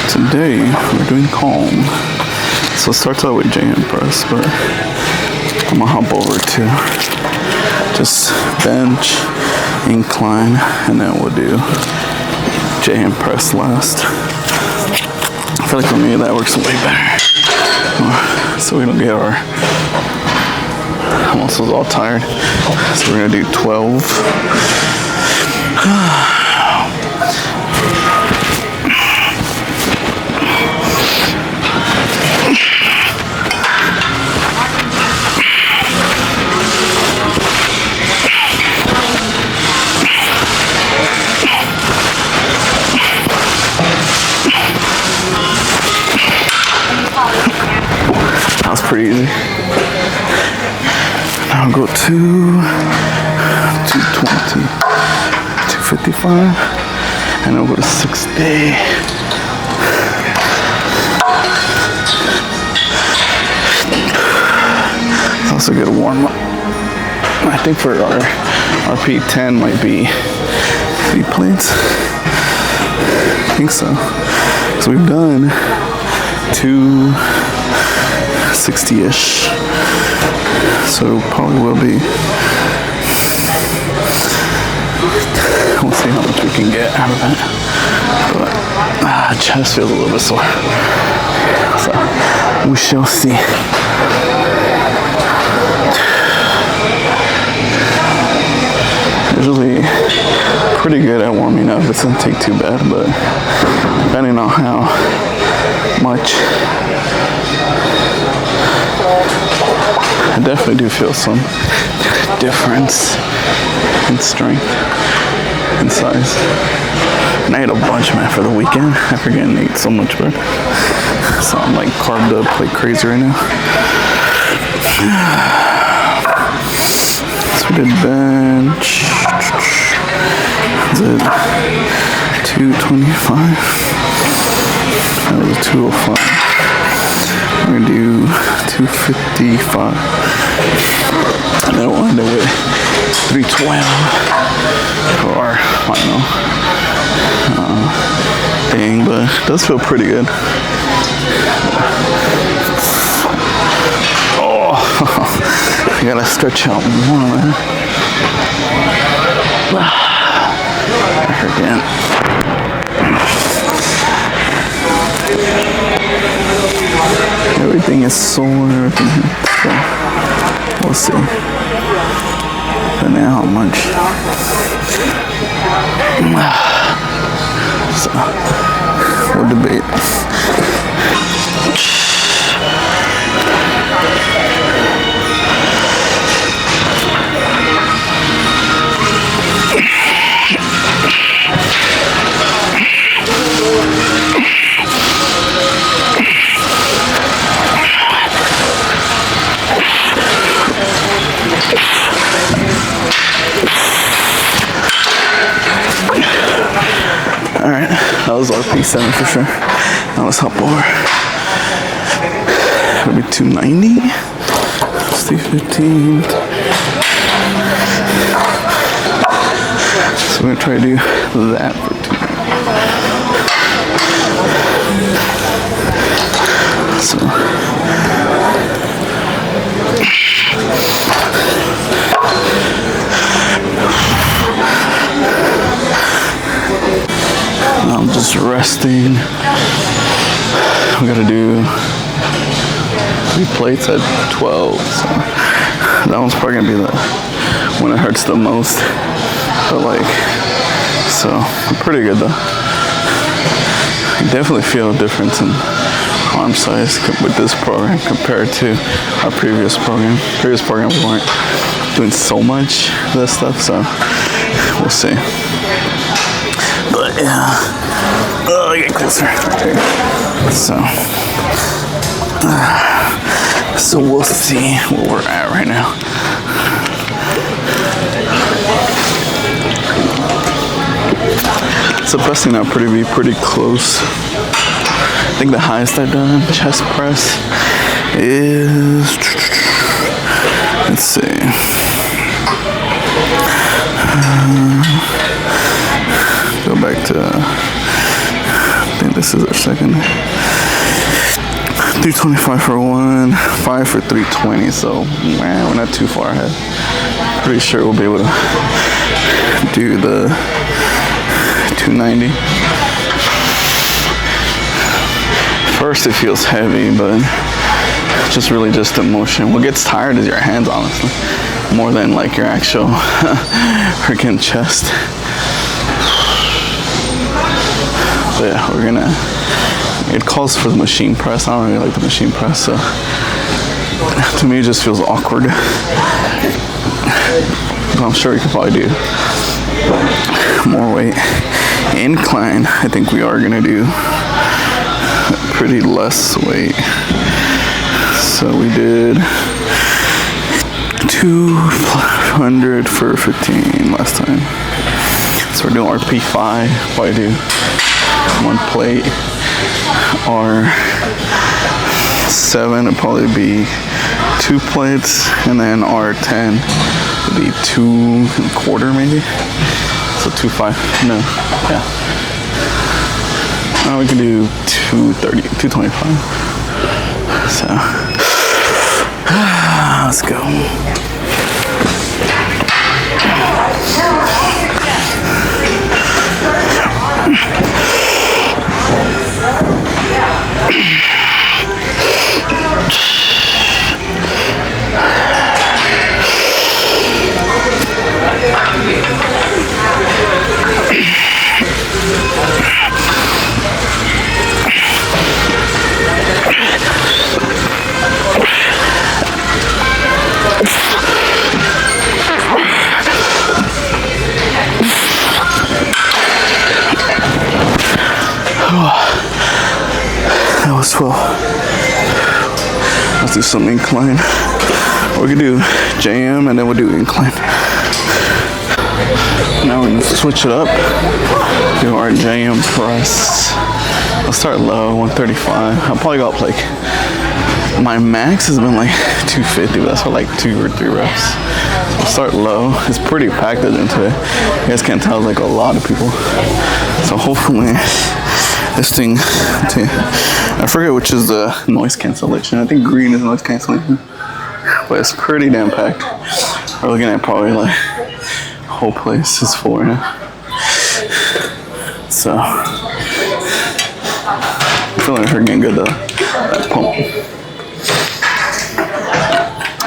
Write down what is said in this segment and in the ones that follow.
Today we're doing KONG. So it starts out with JM press, but I'm gonna hop over to just bench, incline, and then we'll do JM press last. I feel like for me that works way better, so we don't get our muscles all tired. So we're gonna do 12. That's pretty easy. Now I'll go to 220, 255, and I'll go to 60. It's also a good warm up. I think for our RPE-10 might be 3 plates. I think so. So we've done 260-ish. So probably will be. We'll see how much we can get out of that. But chest feels a little bit sore. So we shall see. Usually pretty good at warming up. It doesn't take too bad, but depending on how much, I definitely do feel some difference in strength and size. And I ate a bunch, man, for the weekend. I forget I ate so much bread. So I'm like carved up like crazy right now. So we did bench. Is it 225? That was 205. We're gonna do 255. And then we'll end up with 312 for our final thing, but it does feel pretty good. Oh, you gotta stretch out more, man. I forget. Everything is sore, everything hurts, so we'll see. Depending on how much. So, we'll debate. Alright, that was RPE-7 for sure. Now let's hop over. It'll be 290. Let's do 15. So we're gonna try to do that for 290. So I'm just resting. I'm gonna do 3 plates at 12. So that one's probably gonna be the when it hurts the most. But like, so I'm pretty good though. I definitely feel a difference in arm size with this program compared to our previous program. Previous program we weren't doing so much of this stuff, so we'll see. But yeah, oh, I get closer. So we'll see where we're at right now. It's the best thing out to be pretty close. I think the highest I've done chest press is, let's see, go back to, I think the this is our second. 325 for 1, 5 for 320. So man, we're not too far ahead. Pretty sure we'll be able to do the 290. First it feels heavy, but just really just the motion. What gets tired is your hands, honestly, more than like your actual freaking chest. But yeah, we're gonna, it calls for the machine press. I don't really like the machine press, so to me it just feels awkward. But I'm sure you could probably do more weight. Incline, I think we are gonna do pretty less weight. So we did 200 for 15 last time. So we're doing RP5, probably do 1 plate. R7 would probably be 2 plates, and then R10 would be 2.25 maybe. So 2.5, no, yeah. Now we can do 230, 225. So, let's go. That was 12. Let's do some incline. We're gonna do JM and then we'll do incline. Now we're gonna switch it up. Do our JM press. I'll start low, 135. I'll probably go up like, my max has been like 250, but that's for like 2 or 3 reps. I'll start low. It's pretty packed in today. You guys can't tell, like a lot of people. So hopefully this thing, I forget which is the noise cancellation. I think green is noise cancellation, but it's pretty damn packed. We're looking at probably like whole place is full now. So I'm feeling her getting good though. That pump.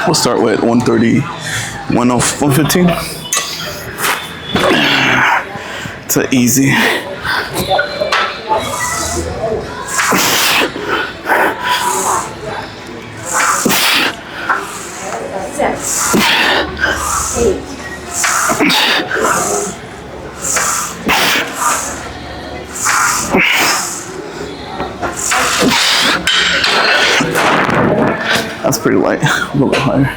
We'll start with 130, 115. It's an easy. That's pretty light, a little bit higher.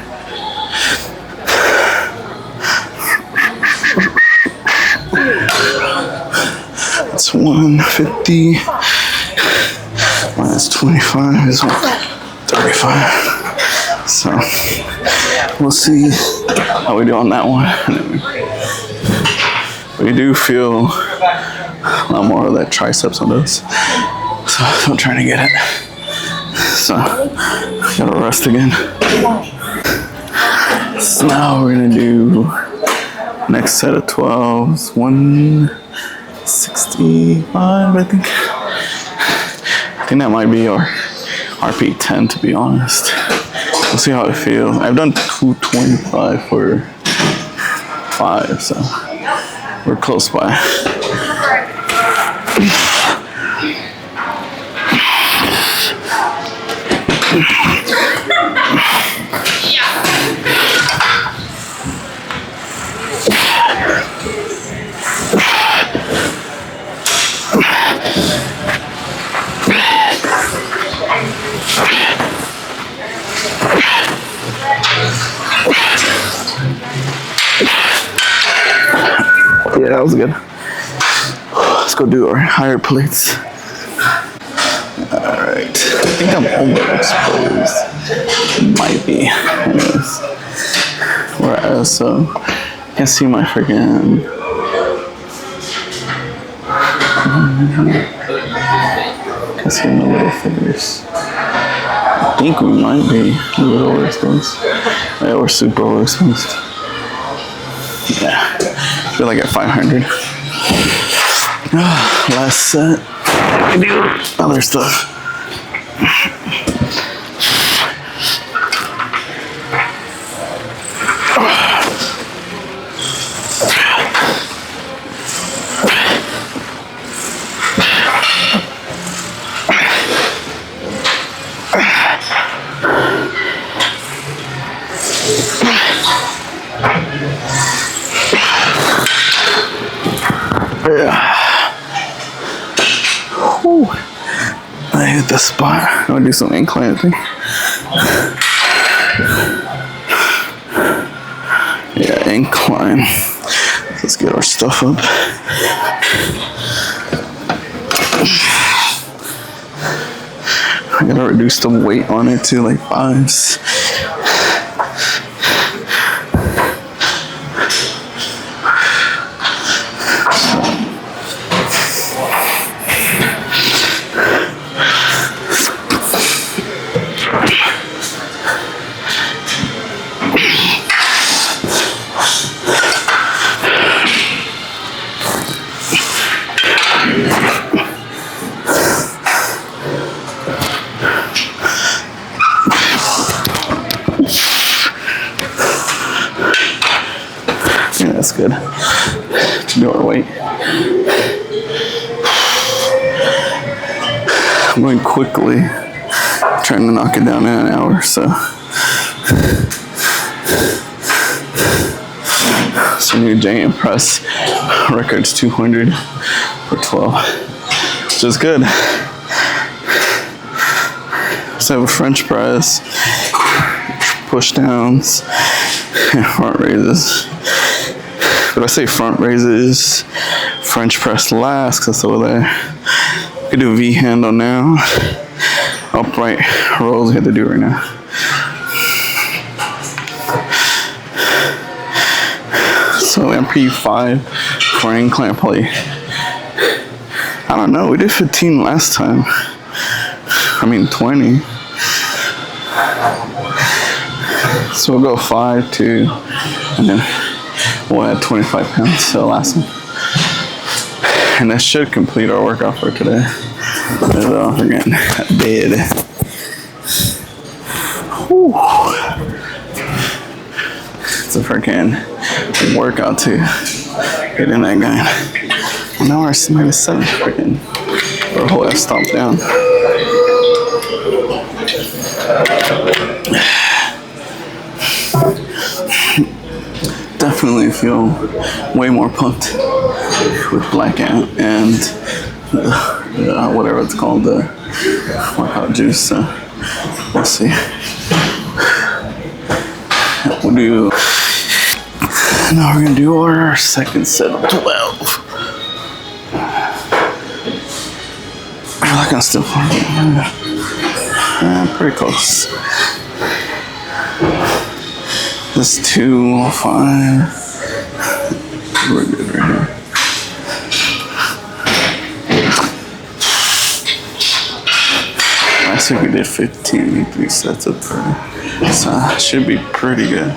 That's 150 minus 25 is 135. So we'll see how we do on that one. We do feel a lot more of that triceps on those. So I'm trying to get it. So gotta rest again. So now we're gonna do next set of 12s, 165, I think. I think that might be our RPE-10, to be honest. We'll see how it feels. I've done 225 for 5, so we're close by. Yeah, that was good. Let's go do our higher plates. Alright. I think I'm overexposed. Might be. Anyways. Whereas, so you can see my freaking Let's get my little figures. I think we might be a little overexposed. Yeah, we're super overexposed. Yeah, I feel like at 500. Last set. I do other stuff. Yeah. Whew. I hit the spot. I'm gonna do some incline thing. Yeah, incline. Let's get our stuff up. I gotta reduce the weight on it to like 5s. Yeah, that's good. To do our weight. I'm going quickly, trying to knock it down in an hour, so. So new giant press record's 200 for 12, which is good. So I have a French press, push downs, and front raises. But I say front raises, French press last, because that's over there. I could do a V handle now. Upright rolls, I have to do right now. So RPE-5 for incline, probably, I don't know, we did 15 last time. I mean 20. So we'll go 5, 2, and then we'll add 25 pounds to the last one. And that should complete our workout for today. We're getting dead. Whew. It's a freaking workout to get in that guy. Well, now we're -7 freaking. Our whole ass stomped down. Definitely feel way more pumped with blackout and whatever it's called, the workout juice. So we'll see. We'll do. Now we're gonna do our second set of 12. I feel like I'm still pretty close. This 205. We're good right here. Last week we did 15, 3 sets of 30. So should be pretty good.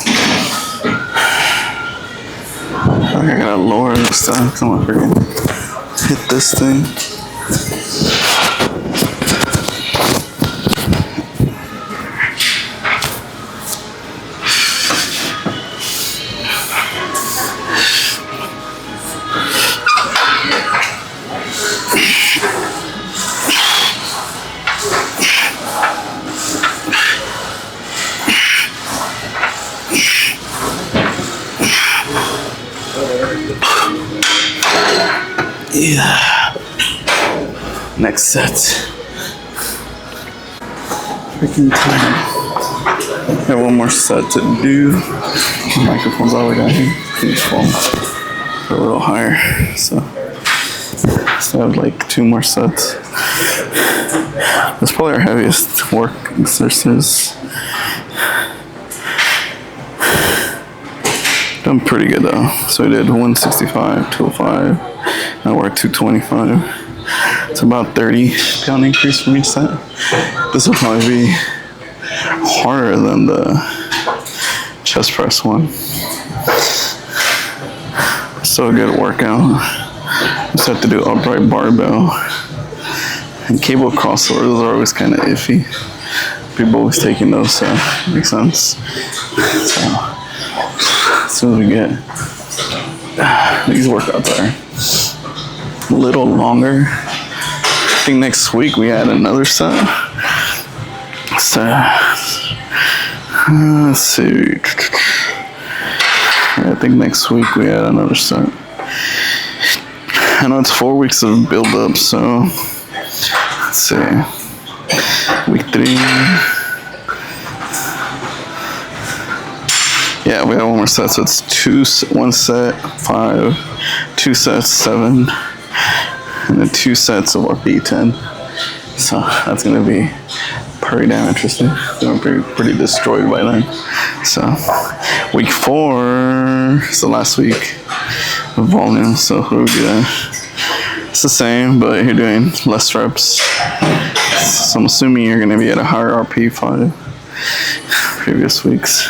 I gotta lower this stuff because I'm gonna freaking hit this thing. Yeah. Next set. Freaking time. Got one more set to do. The microphone's all the way down here. Please fall a little higher. So I have like 2 more sets. That's probably our heaviest work exercise. Done pretty good though. So I did 165, 205. I worked 225. It's about 30-pound increase from each set. This will probably be harder than the chest press one. So a good workout. Just have to do upright barbell. And cable crossovers are always kind of iffy. People always taking those, so makes sense. So as soon as we get these workouts are a little longer. I think next week we add another set. So let's see. I think next week we add another set. I know it's 4 weeks of build up, so let's see. Week 3. Yeah, we have one more set, so it's 1 set, 5, 2 sets, 7, and then 2 sets of RPE 10. So that's gonna be pretty damn interesting. We're gonna be pretty destroyed by then. So week 4 is the last week of volume, so we'll do that. It's the same, but you're doing less reps. So I'm assuming you're gonna be at a higher RPE 5 previous weeks.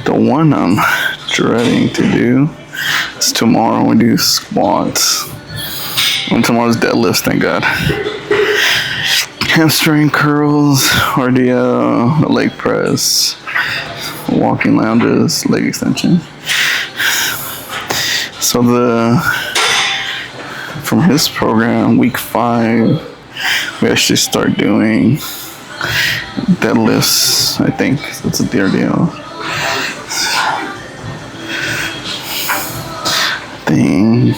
The one I'm dreading to do is tomorrow. We do squats. And tomorrow's deadlifts, thank God. Hamstring curls, RDL, leg press, walking lunges, leg extension. So from his program, week 5, we actually start doing deadlifts, I think. That's a RDL thing.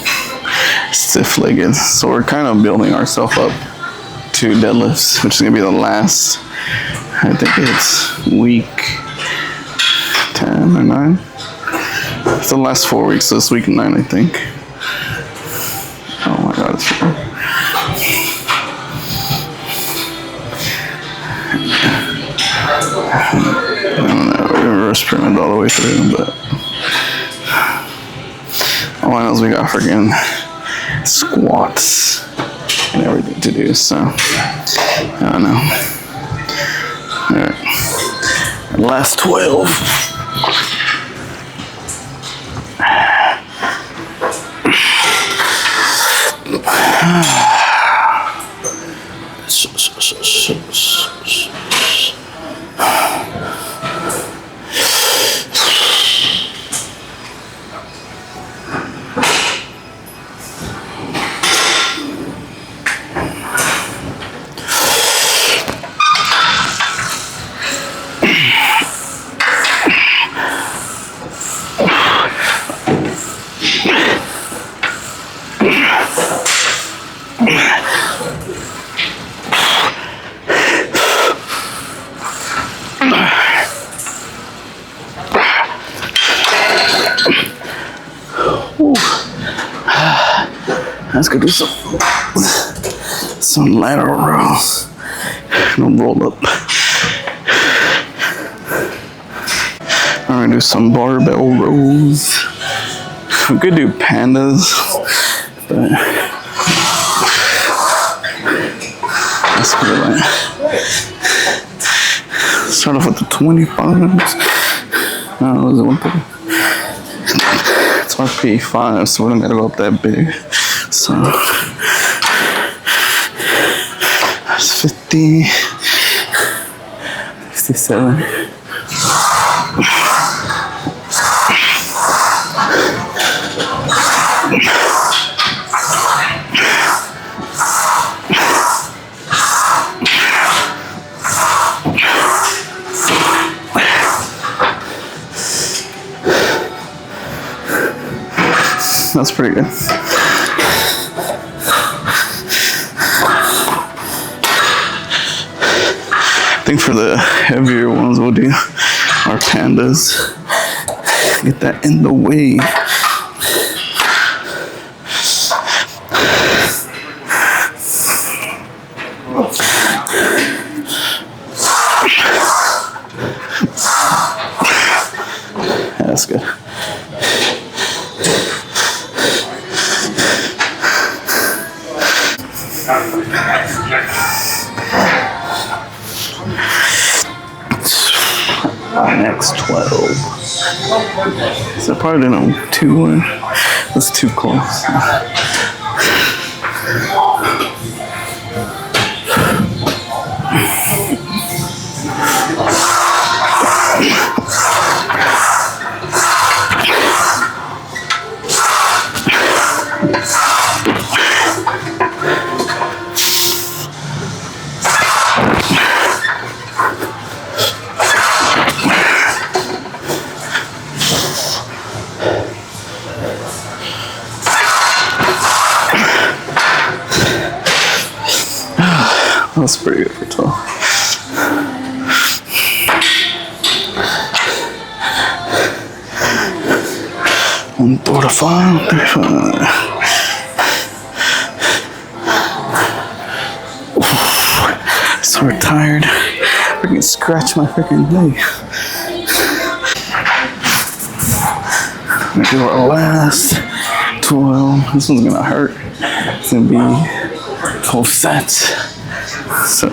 Stiff-legged. So we're kind of building ourselves up to deadlifts, which is going to be the last, I think it's week 10 or 9. It's the last 4 weeks, so it's week 9, I think. Oh my God, it's real. I don't know, we reverse pyramid all the way through, but all I know is we got freaking squats and everything to do, so I don't know. Alright, last 12. Let's go do some lateral rows. No roll up. I'm gonna do some barbell rows. We could do pandas, but let's go like start off with the 25s. No, is it 130? It's RPE 5, so we don't gotta go up that big. So that's 50, 67. That's pretty good. I think for the heavier ones, we'll do our pandas. Get that in the way. That's good. Next 12. So I probably didn't know too. That's too close. That's pretty good for 12. One 35, 35. So tired. I can scratch my freaking leg. I'm gonna do our last 12. This one's gonna hurt. It's gonna be 12 sets. So,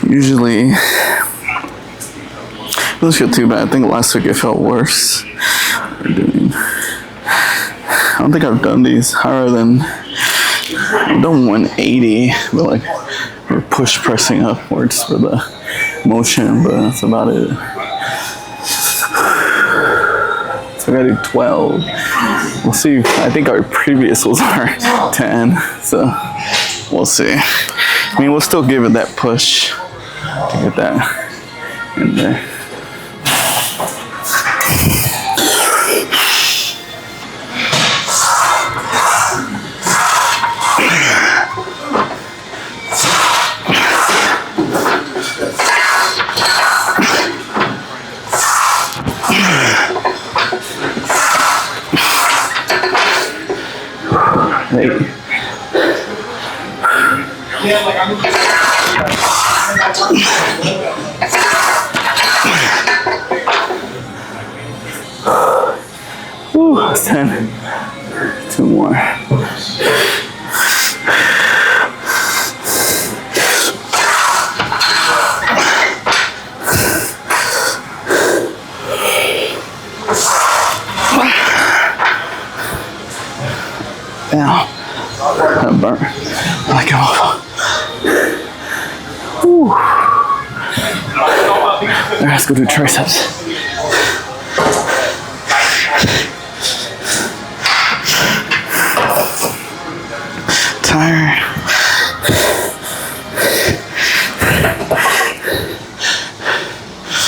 usually, it doesn't feel too bad. I think last week it felt worse. I don't think I've done these higher than, I've done 180, but like we're push pressing upwards for the motion, but that's about it. So I gotta do 12. We'll see. I think our previous was our 10, so we'll see. I mean, we'll still give it that push to get that in there. Hey. Woo, that's 10. 2 more. Now, that burnt. I like it off. Woo. All right, let's go do triceps. Tired.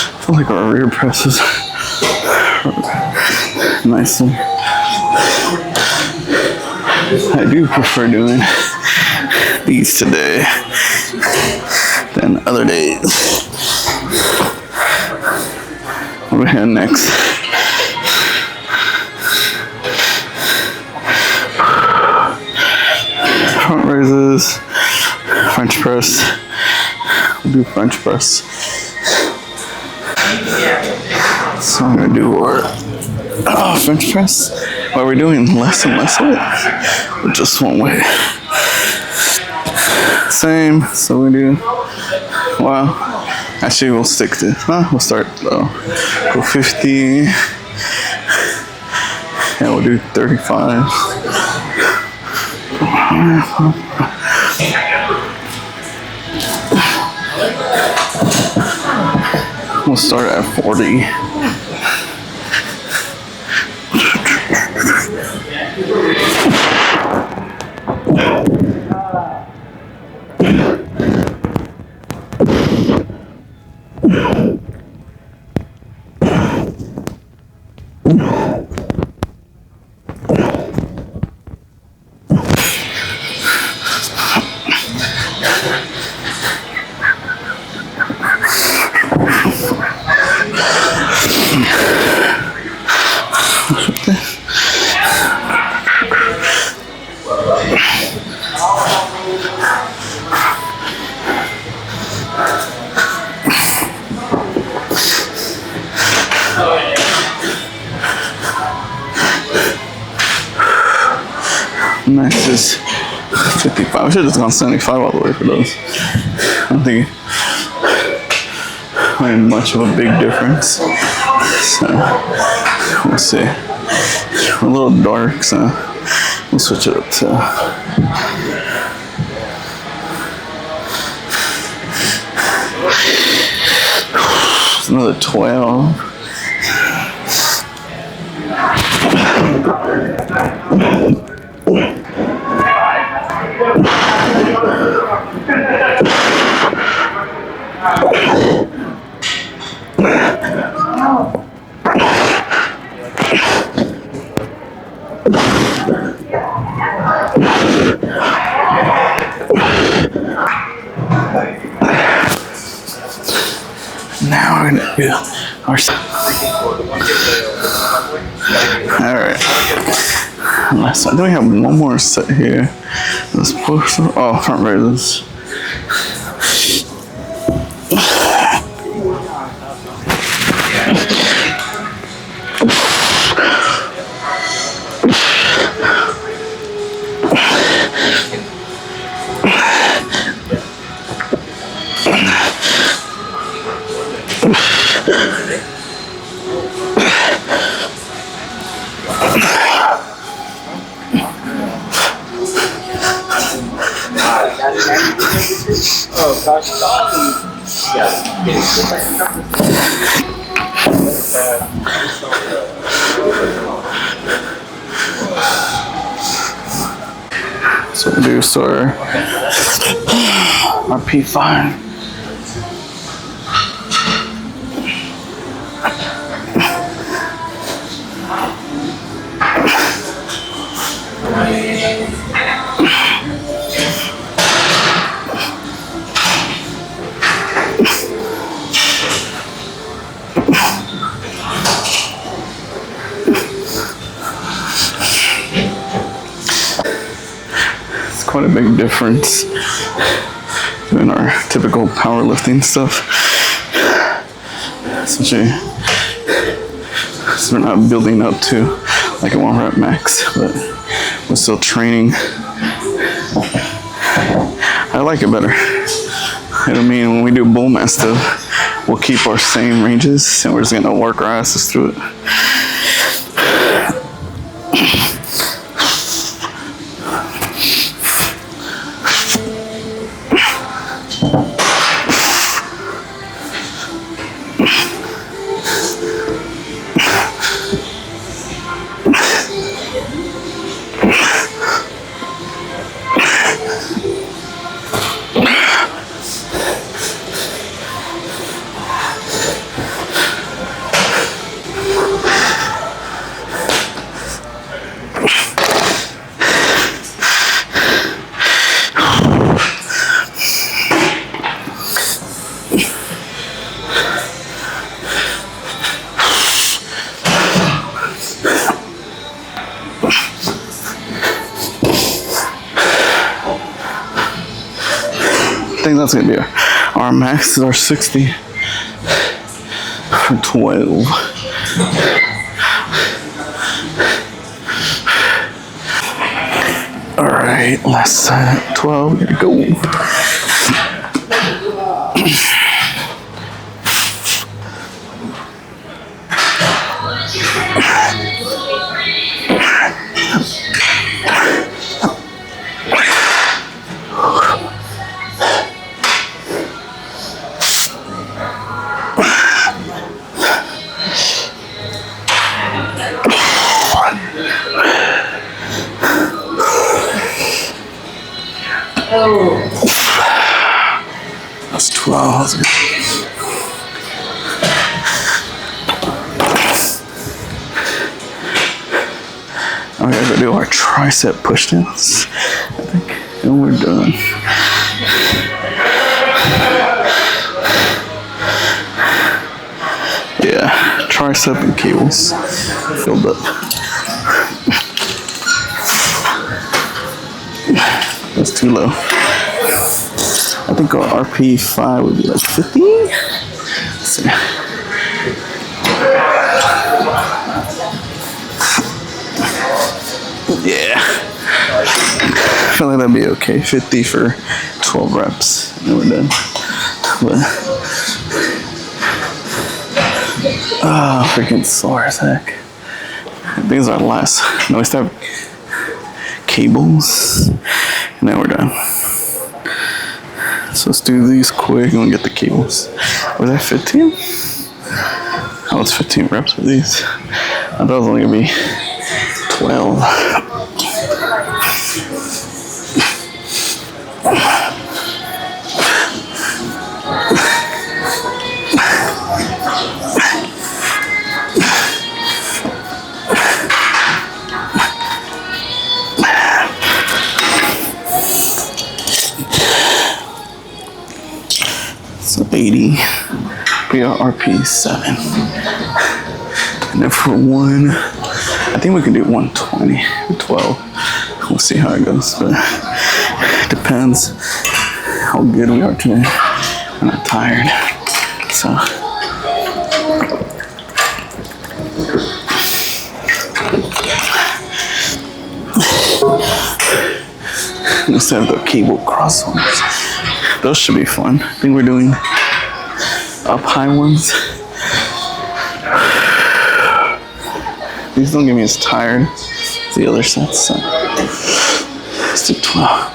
I feel like our rear presses nice one. I do prefer doing these today than other days. Over here next. Front raises, French press. We'll do French press. So I'm gonna do our French press. Why are we doing less and less of it? Or just one way? Same, so we do, well, actually we'll stick to, we'll start, go 50, and we'll do 35. We'll start at 40. max is 55. I should have just gone 75 all the way for those. I don't think it made much of a big difference. So we'll see. We're a little dark, so we'll switch it up to another 12. Now we're gonna do our. All right. Last one. Then we have one more set here. Let's push. Oh, front raises. So we'll do RP5. Quite a big difference doing our typical powerlifting stuff, especially so we're not building up to like a 1 rep max, but we're still training. I like it better. It'll mean when we do bull mass stuff, we'll keep our same ranges and we're just gonna work our asses through it. I think that's gonna be our max is our 60 for 12. All right, last set, 12, here we go. That's 12. Now we gotta go do our tricep push-downs, I think, and we're done. Yeah, tricep and cables filled up. That's too low. I think our RP5 would be like 50. Let's see. Yeah. I feel like that'd be okay. 50 for 12 reps, and then we're done. But, freaking sore as heck. These are last. No, we still have cables, and then we're done. So let's do these quick and we'll get the cables. Was that 15? Oh, it's 15 reps with these. I thought it was only gonna be 12. So 80, we got RPE-7. And then for one, I think we can do 120 or 12. We'll see how it goes, but it depends how good we are today. We're not tired, so. Let's have the cable crossovers. Those should be fun. I think we're doing up high ones. These don't get me as tired as the other sets, so let's do 12.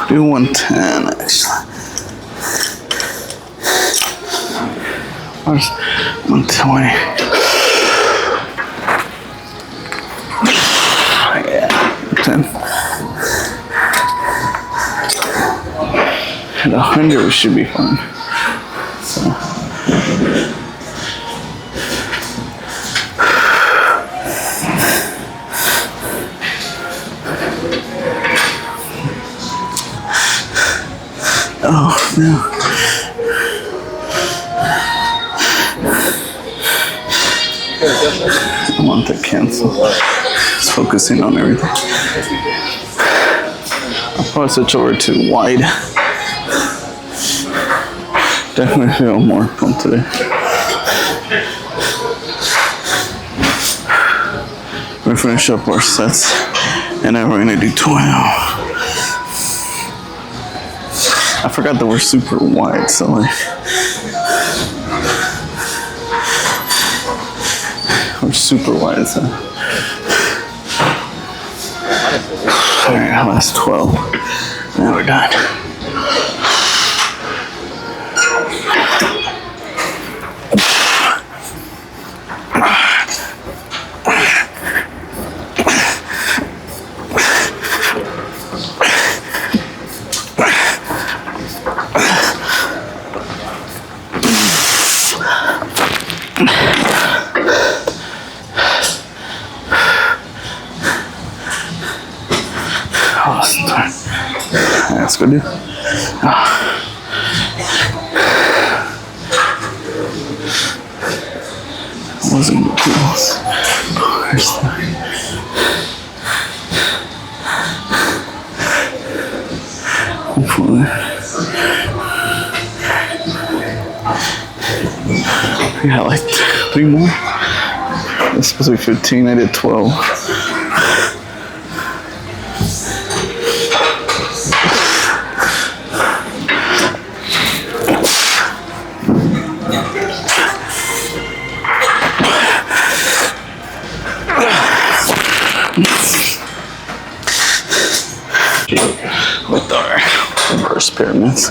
Do 110 actually. Where's 120? Yeah, 10. At 100 we should be fine. So. Oh no. I want to cancel. Just focusing on everything. I'll probably switch over to wide. Definitely feel more pumped today. We're gonna finish up our sets and then we're gonna do 12. I forgot that we're super wide, so like we're super wide, so alright, last 12. Now we're done. Let's go do. Wasn't the tools. Where's the? Hopefully. We got like 3 more. It's supposed to be 15. I did 12. With our reverse pyramids.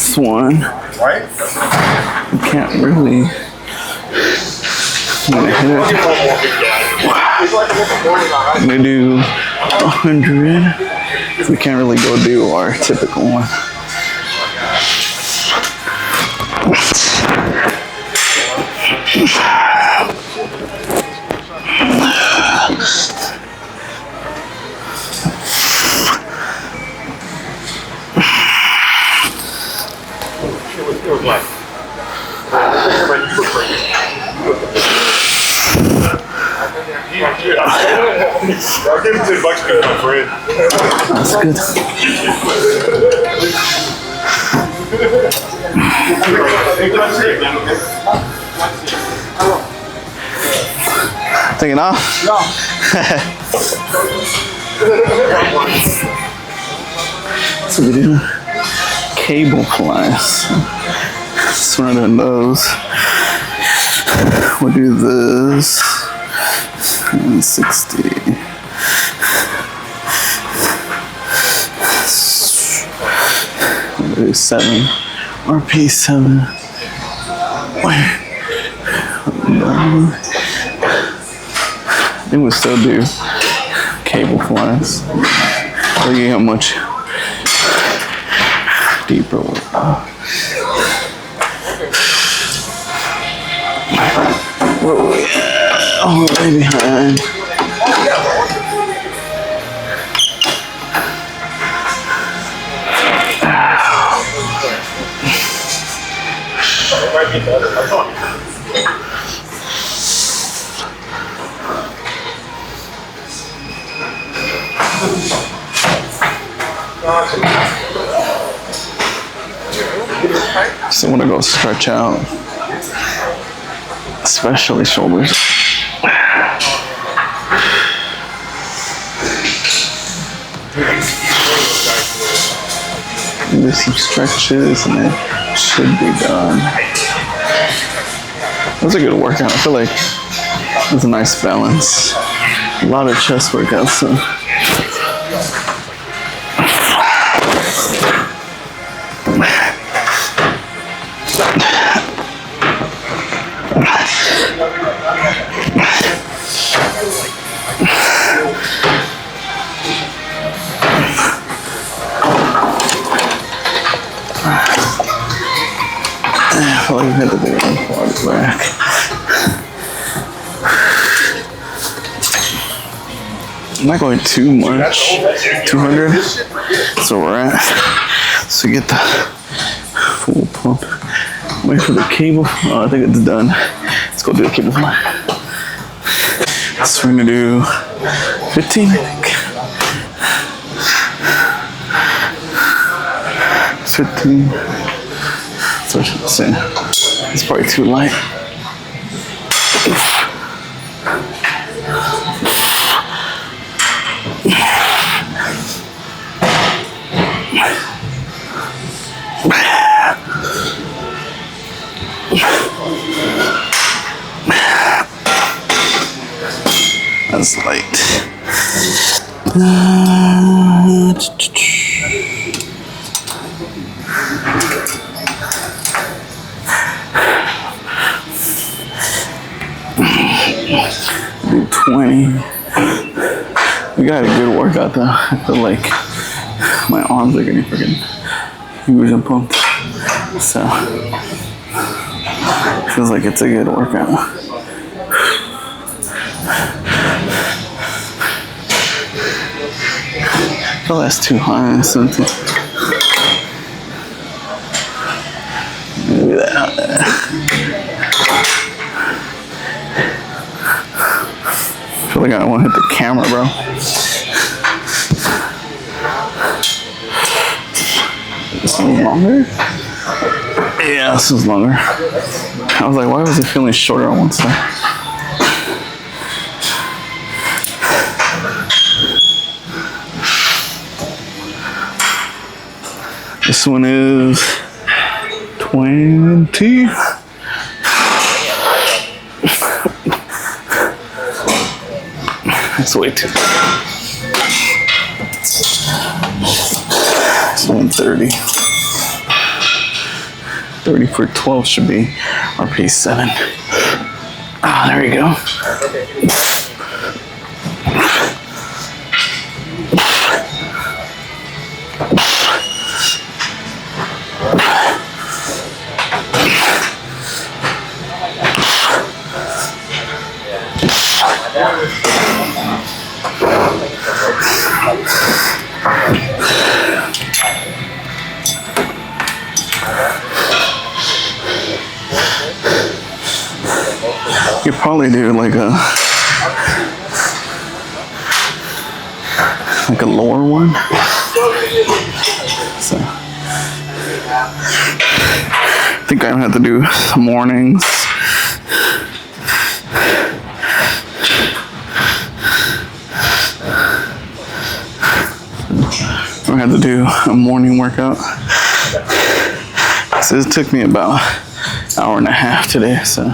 this one, you can't really. I'm gonna hit it. I'm gonna do 100. We can't really go do our typical one. I'll give him $10 because my friend. That's good. Take it off? No. So we do cable flies. So we're doing those. We'll do this. 60. We'll do 7. RPE-7. I think we'll still do cable flies. Look at how much deeper we'll go. Where are we at? Oh, way behind. So I want to go stretch out, especially shoulders. Do some stretches and it should be done. That's a good workout. I feel like it's a nice balance. A lot of chest workouts. So. I feel like we had to do one quad back. I'm not going too much. 200. So we're at. So get the full pump. Wait for the cable. Oh, I think it's done. Let's go do the cable fly. So we're gonna do 15, I think. It's 15. So I should say it's probably too light. That's light. 20. We got a good workout though. I feel like my arms are getting freaking huge and pumped. So feels like it's a good workout. I feel that's too high or something. Maybe that. I feel like I don't want to hit the camera, bro. This one's longer? Yeah, this is longer. I was like, why was it feeling shorter on one side? This one is 20. That's way too. It's 130. 30 for 12 should be RPE 7. Ah, there you go. You could probably do like a lower one. So I think I'm gonna have to do mornings. I'm gonna have to do a morning workout. So it took me about an hour and a half today, so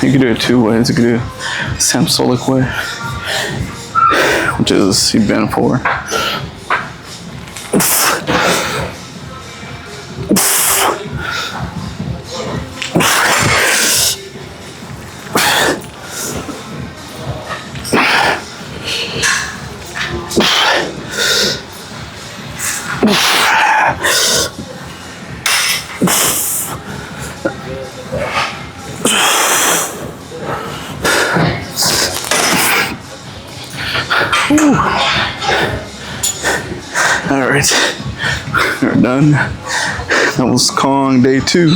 you can do it two ways. You can do Samsolic way, which is you bend forward. All right, we're done. That was KONG day 2.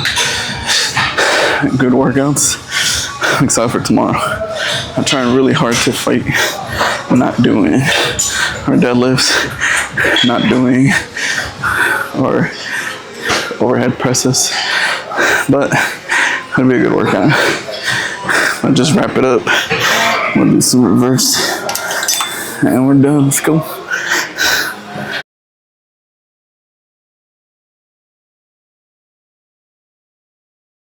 Good workouts. I'm excited for tomorrow. I'm trying really hard to fight not doing our deadlifts, not doing our overhead presses, but it'll be a good workout. I'll just wrap it up. We'll do some reverse, and we're done. Let's go.